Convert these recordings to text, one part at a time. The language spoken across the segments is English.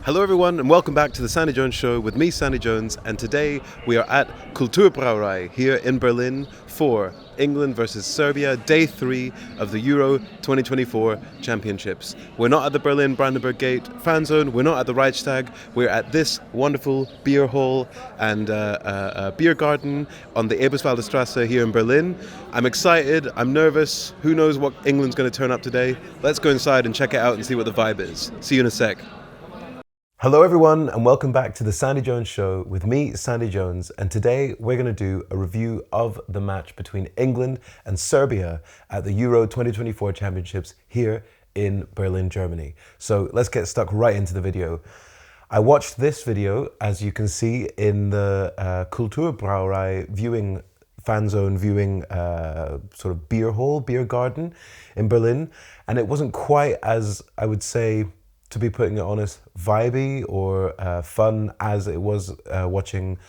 Hello everyone and welcome back to the Sandy Jones Show with me, Sandy Jones, and today we are at Kulturbrauerei here in Berlin for England versus Serbia, day 3 of the Euro 2024 Championships. We're not at the Berlin Brandenburg Gate fan zone, we're not at the Reichstag, we're at this wonderful beer hall and beer garden on the Eberswalder Straße here in Berlin. I'm excited, I'm nervous, who knows what England's going to turn up today. Let's go inside and check it out and see what the vibe is. See you in a sec. Hello everyone and welcome back to the Sandy Jones Show with me, Sandy Jones, and today we're going to do a review of the match between England and Serbia at the Euro 2024 Championships here in Berlin, Germany. So let's get stuck right into the video. I watched this video, as you can see, in the Kulturbrauerei viewing fan zone viewing sort of beer hall, beer garden in Berlin, and it wasn't quite as, I would say, to be putting it honest, vibey or fun as it was watching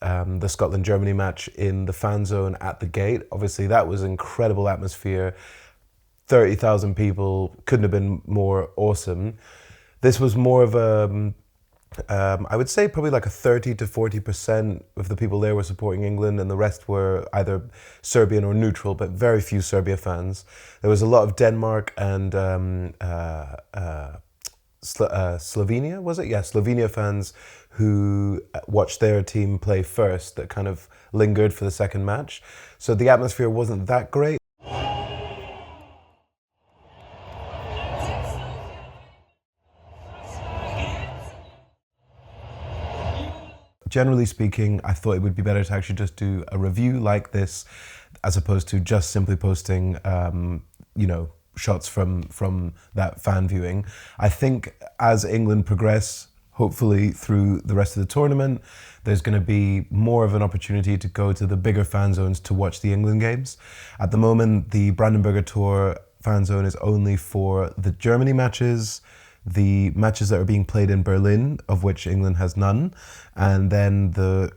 the Scotland-Germany match in the fan zone at the gate. Obviously, that was incredible atmosphere. 30,000 people, couldn't have been more awesome. This was more of a, I would say probably like a 30 to 40% of the people there were supporting England and the rest were either Serbian or neutral, but very few Serbia fans. There was a lot of Denmark and Slovenia, was it? Yeah, Slovenia fans who watched their team play first that kind of lingered for the second match. So the atmosphere wasn't that great. Generally speaking, I thought it would be better to actually just do a review like this as opposed to just simply posting, shots from that fan viewing. I think as England progress, hopefully through the rest of the tournament, there's going to be more of an opportunity to go to the bigger fan zones to watch the England games. At the moment, the Brandenburger Tor fan zone is only for the Germany matches, the matches that are being played in Berlin, of which England has none, and then the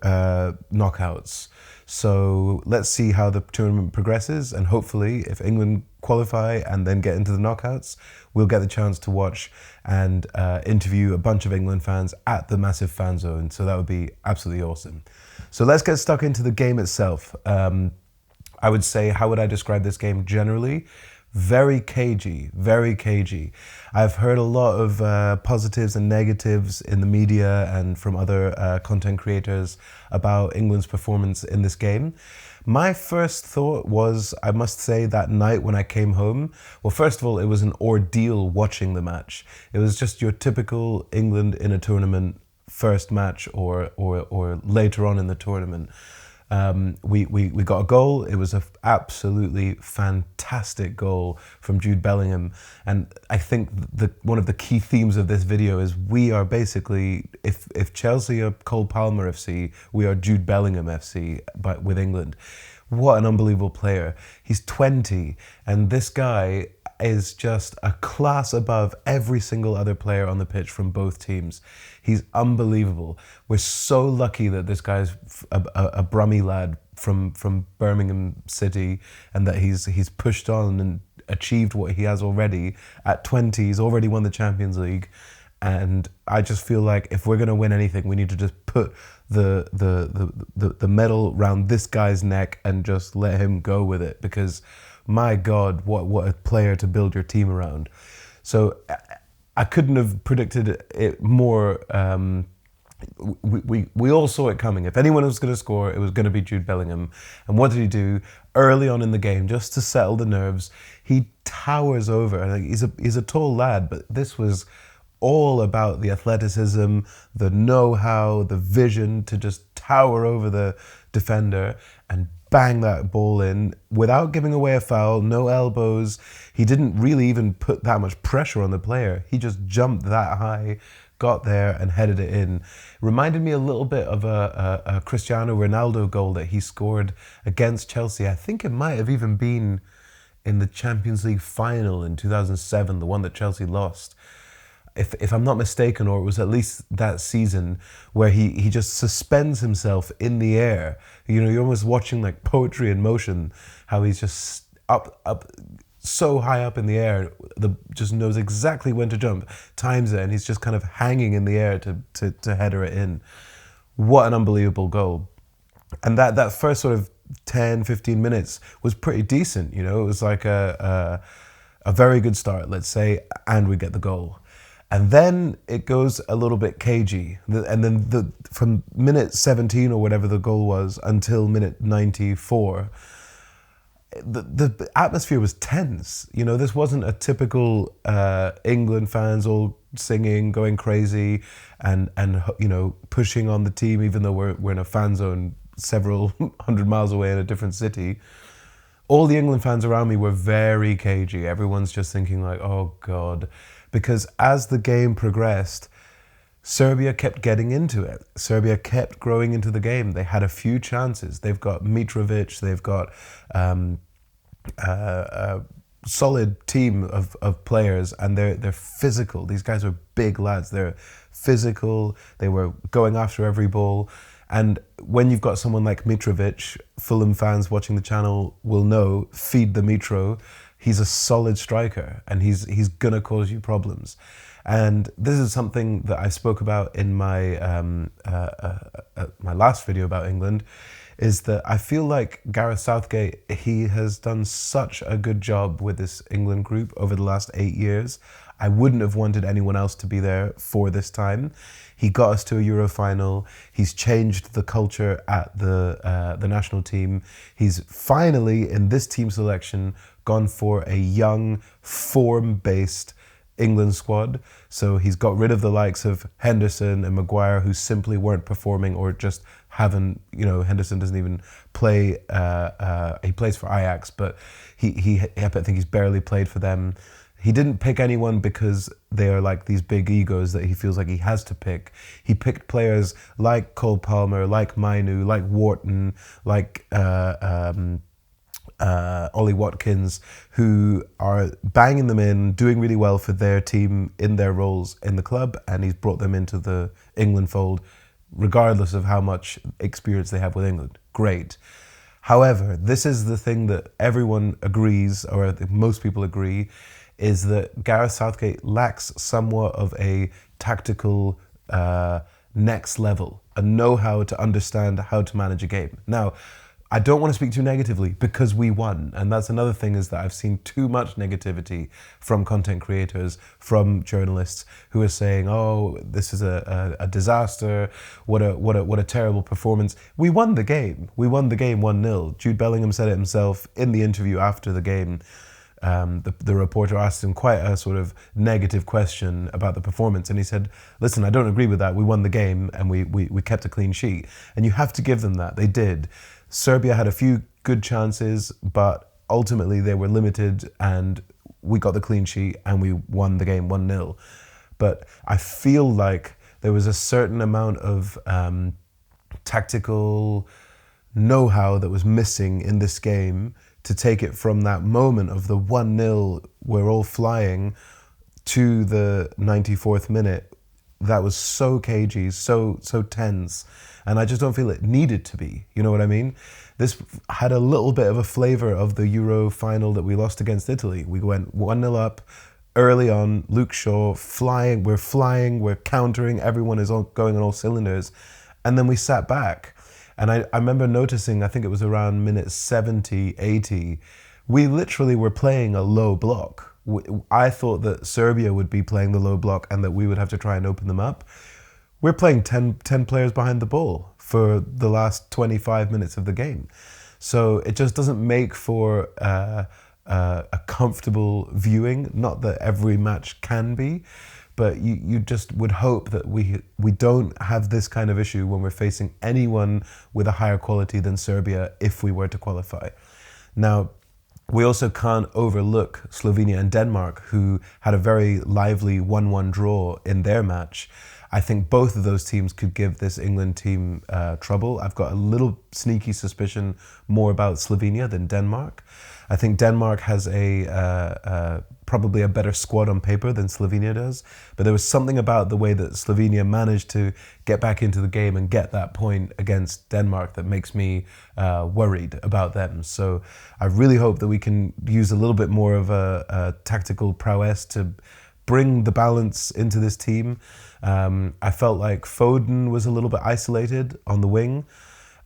knockouts. So let's see how the tournament progresses, and hopefully if England qualify and then get into the knockouts, we'll get the chance to watch and interview a bunch of England fans at the massive fan zone. So that would be absolutely awesome. So let's get stuck into the game itself. I would say, how would I describe this game generally? Very cagey, very cagey. I've heard a lot of positives and negatives in the media and from other content creators about England's performance in this game. My first thought was, I must say, that night when I came home, well, first of all, it was an ordeal watching the match. It was just your typical England in a tournament first match or later on in the tournament. We got a goal. It was an absolutely fantastic goal from Jude Bellingham. And I think one of the key themes of this video is we are basically, if Chelsea are Cole Palmer FC, we are Jude Bellingham FC but with England. What an unbelievable player. He's 20 and this guy is just a class above every single other player on the pitch from both teams. He's unbelievable. We're so lucky that this guy's a Brummie lad from Birmingham City and that he's pushed on and achieved what he has already. At 20, he's already won the Champions League. And I just feel like if we're going to win anything, we need to just put the medal round this guy's neck and just let him go with it, because my God, what a player to build your team around. So I couldn't have predicted it more. We all saw it coming. If anyone was going to score, it was going to be Jude Bellingham. And what did he do early on in the game, just to settle the nerves? He towers over. He's a tall lad, but this was all about the athleticism, the know-how, the vision to just tower over the defender and bang that ball in without giving away a foul, no elbows. He didn't really even put that much pressure on the player. He just jumped that high, got there and headed it in. Reminded me a little bit of a Cristiano Ronaldo goal that he scored against Chelsea. I think it might have even been in the Champions League final in 2007, the one that Chelsea lost. If I'm not mistaken, or it was at least that season, where he just suspends himself in the air. You know, you're almost watching like poetry in motion, how he's just up so high up in the air, just knows exactly when to jump, times it, and he's just kind of hanging in the air to header it in. What an unbelievable goal. And that first sort of 10, 15 minutes was pretty decent, you know. It was like a very good start, let's say, and we get the goal. And then it goes a little bit cagey. And then from minute 17 or whatever the goal was until minute 94, the atmosphere was tense. You know, this wasn't a typical England fans all singing, going crazy, and you know, pushing on the team, even though we're in a fan zone several hundred miles away in a different city. All the England fans around me were very cagey. Everyone's just thinking like, oh God. Because as the game progressed, Serbia kept getting into it. Serbia kept growing into the game. They had a few chances. They've got Mitrovic, they've got a solid team of players, and they're physical. These guys are big lads. They're physical. They were going after every ball. And when you've got someone like Mitrovic, Fulham fans watching the channel will know, feed the Mitro. He's a solid striker, and he's gonna cause you problems. And this is something that I spoke about in my my last video about England, is that I feel like Gareth Southgate, he has done such a good job with this England group over the last 8 years. I wouldn't have wanted anyone else to be there for this time. He got us to a Euro final. He's changed the culture at the national team. He's finally, in this team selection, gone for a young, form-based England squad. So he's got rid of the likes of Henderson and Maguire, who simply weren't performing or just haven't, you know, Henderson doesn't even play, he plays for Ajax, but I think he's barely played for them. He didn't pick anyone because they are like these big egos that he feels like he has to pick. He picked players like Cole Palmer, like Mainu, like Wharton, like Ollie Watkins, who are banging them in, doing really well for their team in their roles in the club, and he's brought them into the England fold, regardless of how much experience they have with England. Great. However, this is the thing that everyone agrees, or I think most people agree, is that Gareth Southgate lacks somewhat of a tactical next level, a know-how to understand how to manage a game. Now, I don't want to speak too negatively because we won. And that's another thing, is that I've seen too much negativity from content creators, from journalists who are saying, oh, this is a disaster. What a terrible performance. We won the game. We won the game 1-0. Jude Bellingham said it himself in the interview after the game. The reporter asked him quite a sort of negative question about the performance, and he said, listen, I don't agree with that. We won the game and we kept a clean sheet. And you have to give them that. They did. Serbia had a few good chances, but ultimately they were limited, and we got the clean sheet and we won the game 1-0. But I feel like there was a certain amount of tactical know-how that was missing in this game to take it from that moment of the 1-0, we're all flying, to the 94th minute. That was so cagey, so tense. And I just don't feel it needed to be, you know what I mean? This had a little bit of a flavour of the Euro final that we lost against Italy. We went 1-0 up early on, Luke Shaw flying, we're countering, everyone is going on all cylinders. And then we sat back. And I remember noticing, I think it was around minute 70, 80, we literally were playing a low block. I thought that Serbia would be playing the low block and that we would have to try and open them up. We're playing 10 players behind the ball for the last 25 minutes of the game. So it just doesn't make for a comfortable viewing. Not that every match can be, but you just would hope that we don't have this kind of issue when we're facing anyone with a higher quality than Serbia if we were to qualify. Now, we also can't overlook Slovenia and Denmark, who had a very lively 1-1 draw in their match. I think both of those teams could give this England team trouble. I've got a little sneaky suspicion more about Slovenia than Denmark. I think Denmark has probably a better squad on paper than Slovenia does, but there was something about the way that Slovenia managed to get back into the game and get that point against Denmark that makes me worried about them. So I really hope that we can use a little bit more of a tactical prowess to bring the balance into this team. I felt like Foden was a little bit isolated on the wing.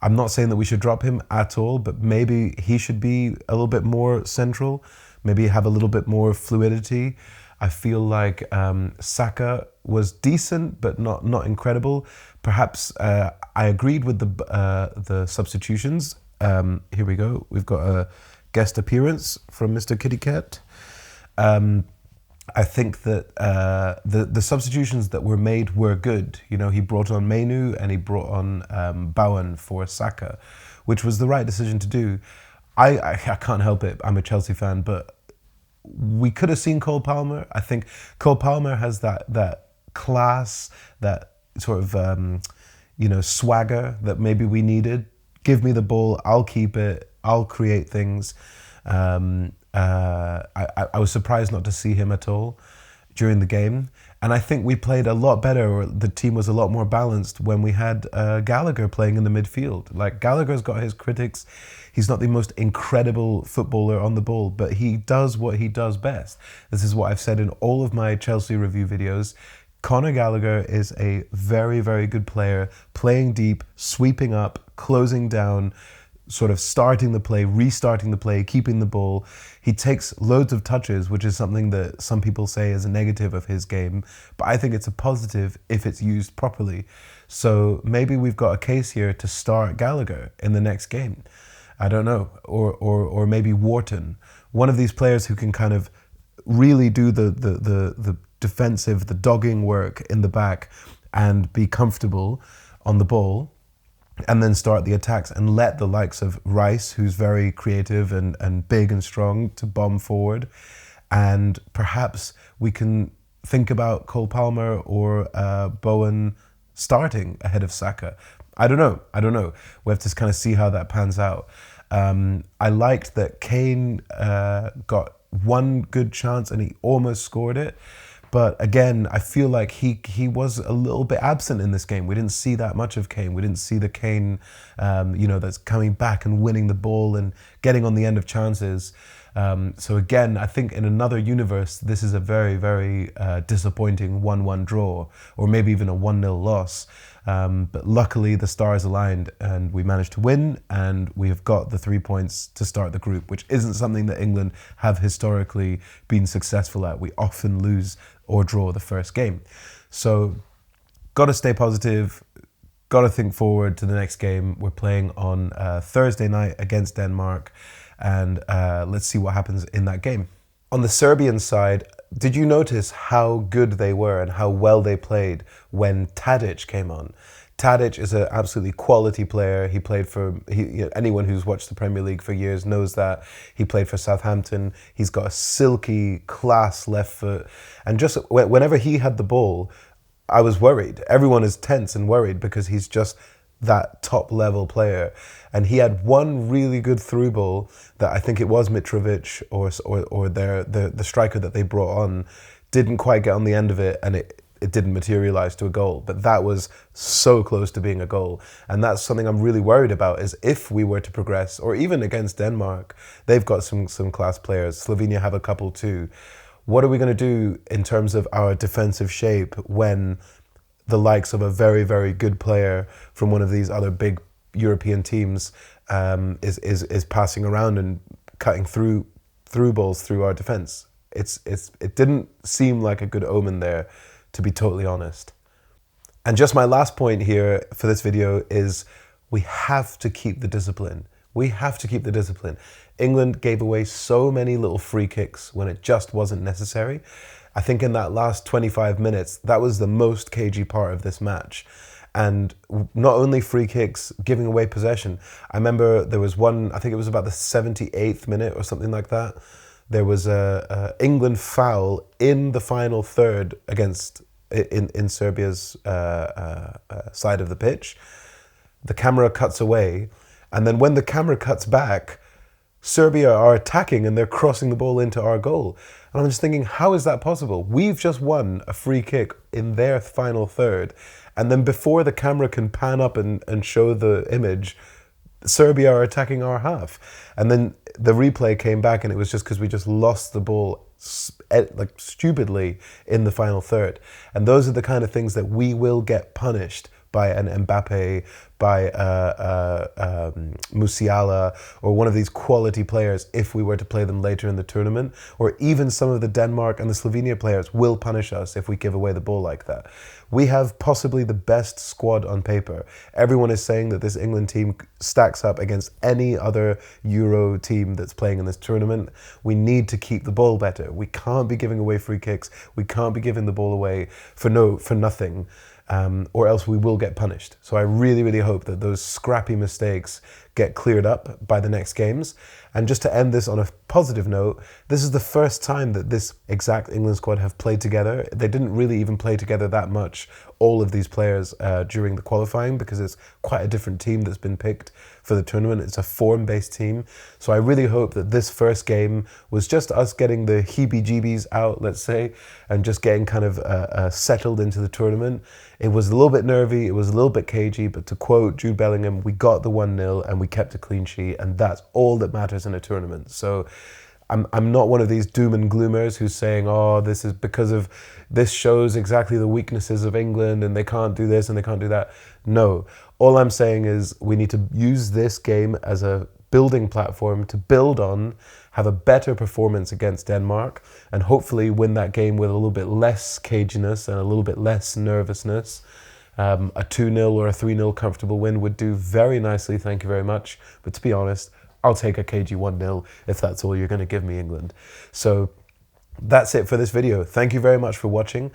I'm not saying that we should drop him at all, but maybe he should be a little bit more central, maybe have a little bit more fluidity. I feel like Saka was decent, but not incredible. Perhaps I agreed with the substitutions. Here we go. We've got a guest appearance from Mr. Kitty Cat. I think that the substitutions that were made were good. You know, he brought on Mainu and he brought on Bowen for Saka, which was the right decision to do. I can't help it. I'm a Chelsea fan, but we could have seen Cole Palmer. I think Cole Palmer has that class, that sort of swagger that maybe we needed. Give me the ball, I'll keep it, I'll create things. I was surprised not to see him at all during the game. And I think we played a lot better, or the team was a lot more balanced when we had Gallagher playing in the midfield. Like, Gallagher's got his critics. He's not the most incredible footballer on the ball, but he does what he does best. This is what I've said in all of my Chelsea review videos. Conor Gallagher is a very, very good player, playing deep, sweeping up, closing down, sort of starting the play, restarting the play, keeping the ball. He takes loads of touches, which is something that some people say is a negative of his game, but I think it's a positive if it's used properly. So maybe we've got a case here to start Gallagher in the next game. I don't know, or maybe Wharton, one of these players who can kind of really do the defensive, the dogging work in the back and be comfortable on the ball, and then start the attacks and let the likes of Rice, who's very creative and big and strong, to bomb forward. And perhaps we can think about Cole Palmer or Bowen starting ahead of Saka. I don't know. We have to kind of see how that pans out. I liked that Kane got one good chance and he almost scored it. But again, I feel like he was a little bit absent in this game. We didn't see that much of Kane. We didn't see the Kane, that's coming back and winning the ball and getting on the end of chances. So again, I think in another universe, this is a very, very disappointing 1-1 draw, or maybe even a 1-0 loss. But luckily the stars aligned and we managed to win, and we have got the 3 points to start the group, which isn't something that England have historically been successful at. We often lose or draw the first game. So got to stay positive, got to think forward to the next game. We're playing on Thursday night against Denmark, and let's see what happens in that game. On the Serbian side, did you notice how good they were and how well they played when Tadic came on? Tadic is an absolutely quality player. He played for, anyone who's watched the Premier League for years knows that. He played for Southampton. He's got a silky, class left foot. And just whenever he had the ball, I was worried. Everyone is tense and worried because he's just that top level player. And he had one really good through ball that I think it was Mitrovic or the striker that they brought on didn't quite get on the end of it, and it didn't materialize to a goal. But that was so close to being a goal. And that's something I'm really worried about, is if we were to progress, or even against Denmark, they've got some class players. Slovenia have a couple too. What are we going to do in terms of our defensive shape when the likes of a very, very good player from one of these other big European teams is passing around and cutting through balls through our defense? It didn't seem like a good omen there, to be totally honest. And just my last point here for this video is we have to keep the discipline. We have to keep the discipline. England gave away so many little free kicks when it just wasn't necessary. I think in that last 25 minutes, that was the most cagey part of this match. And not only free kicks, giving away possession. I remember there was one, I think it was about the 78th minute or something like that. There was a England foul in the final third in Serbia's side of the pitch. The camera cuts away, and then when the camera cuts back, Serbia are attacking and they're crossing the ball into our goal. And I'm just thinking, how is that possible? We've just won a free kick in their final third. And then before the camera can pan up and show the image, Serbia are attacking our half. And then the replay came back and it was just because we just lost the ball like stupidly in the final third. And those are the kind of things that we will get punished by an Mbappe, by Musiala, or one of these quality players if we were to play them later in the tournament, or even some of the Denmark and the Slovenia players will punish us if we give away the ball like that. We have possibly the best squad on paper. Everyone is saying that this England team stacks up against any other Euro team that's playing in this tournament. We need to keep the ball better. We can't be giving away free kicks. We can't be giving the ball away for nothing. Or else we will get punished. So I really, really hope that those scrappy mistakes get cleared up by the next games. And just to end this on a positive note, this is the first time that this exact England squad have played together. They didn't really even play together that much, all of these players, during the qualifying, because it's quite a different team that's been picked for the tournament. It's a form-based team. So I really hope that this first game was just us getting the heebie-jeebies out, let's say, and just getting kind of settled into the tournament. It was a little bit nervy, it was a little bit cagey, but to quote Jude Bellingham, we got the 1-0 and we kept a clean sheet, and that's all that matters in a tournament. So I'm not one of these doom and gloomers who's saying, oh, this is because of, this shows exactly the weaknesses of England and they can't do this and they can't do that. No, all I'm saying is we need to use this game as a building platform to build on, have a better performance against Denmark, and hopefully win that game with a little bit less caginess and a little bit less nervousness. A 2-0 or a 3-0 comfortable win would do very nicely, thank you very much. But to be honest, I'll take a cagey 1-0 if that's all you're going to give me, England. So that's it for this video. Thank you very much for watching.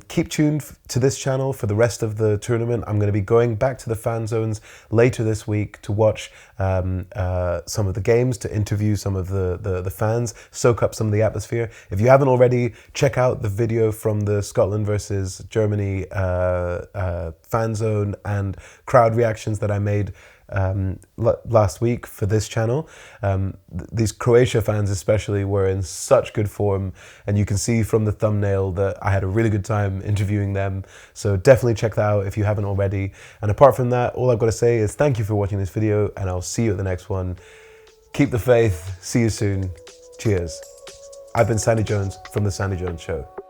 Keep tuned to this channel for the rest of the tournament. I'm going to be going back to the fan zones later this week to watch some of the games, to interview some of the fans, soak up some of the atmosphere. If you haven't already, check out the video from the Scotland versus Germany fan zone and crowd reactions that I made last week for this channel. These Croatia fans especially were in such good form, and you can see from the thumbnail that I had a really good time interviewing them. So definitely check that out if you haven't already. And apart from that, all I've got to say is thank you for watching this video, and I'll see you at the next one. Keep the faith. See you soon. Cheers. I've been Sandy Jones from The Sandy Jones Show.